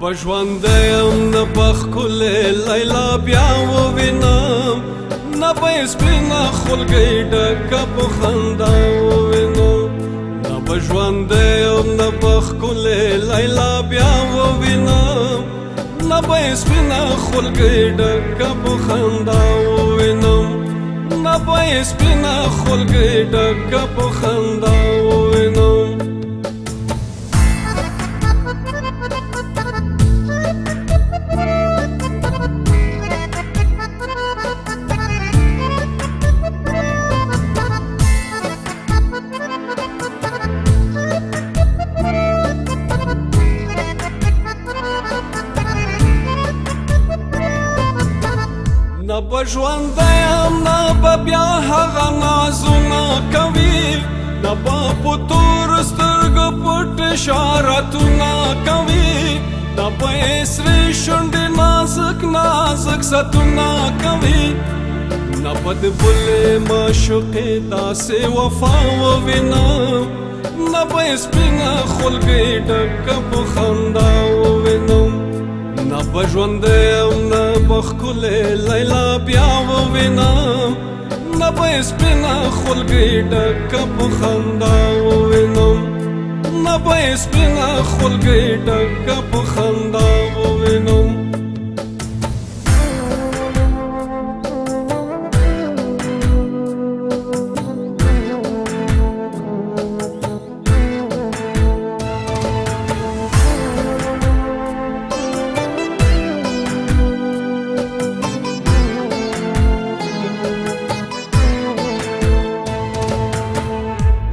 بژوندیم نه بخښلې لیلا بیا ووینم نه به یې سپینه خولګۍ ډکه په خندا ووینم نه بژوندیم نه بخښلې لیلا بیا ووینم نه به یې سپینه خولګۍ ډکه په خندا ووینم نه به یې سپینه خولګۍ ډکه په خندا ووینم نه به ژوندیم نه به بیا هغه نازونه کوي نه به په تورو سترګو پټ اشارتونه کوي نه به یې سرې شونډې نازک نازک ستونه کوي نه به د بلې معشوقې داسې وفا ووینم نه به یې سپینه خولګۍ ډکه په خندا ووینم نه به ژوندیم نه به ښکلې لیلا بیا ووینم نه به یې سپینه خولګۍ ډکه په خندا ووینم نه به یې سپینه خولګۍ ډکه په خندا ووینم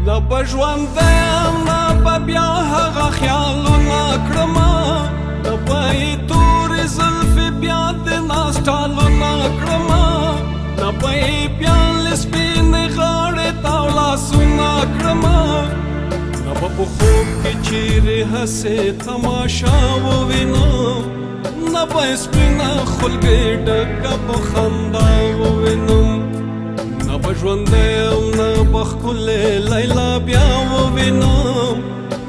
نه به ژوندیم نه به بیا هغه خیالونه کړمه نه به یې تورې زلفې بیا د ناز ټالونه کړمه نه به یې بیا له سپینې غاړې تاو لاسونه کړمه نه به په خوب کې چیرې هسې تماشا ووینم نه به یې سپینه خولګۍ ډکه په خندا ووینم نه به ژوندیم نه به ښکلې لیلا بیا ووینم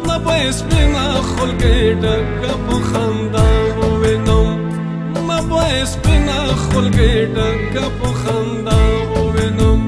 نه به یې سپینه خولګۍ ډکه په خندا ووینم نه به یې سپینه خولګۍ ډکه په خندا ووینم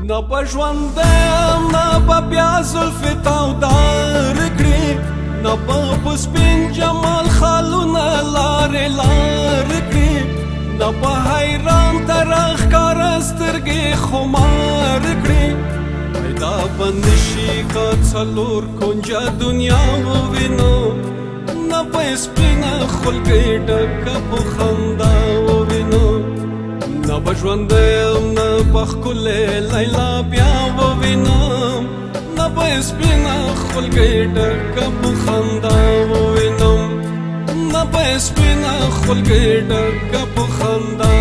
نه به ژوندیم نه به بیا زلفې تاودار کړي نه به په سپین جمال خالونه لارې لارې کړي نه به حیران ته راښکاره سترګې خمار کړي پیدا به نه شي که څلور کونجه دنیا ووینو نه به یې سپینه خولګۍ ډکه په خندا ووینو نه به ژوندیم نه به ښکلې لیلا بیا ووینم نه به یې سپینه خولګۍ ډکه په خندا ووینم نه به یې سپینه خولګۍ ډکه په خندا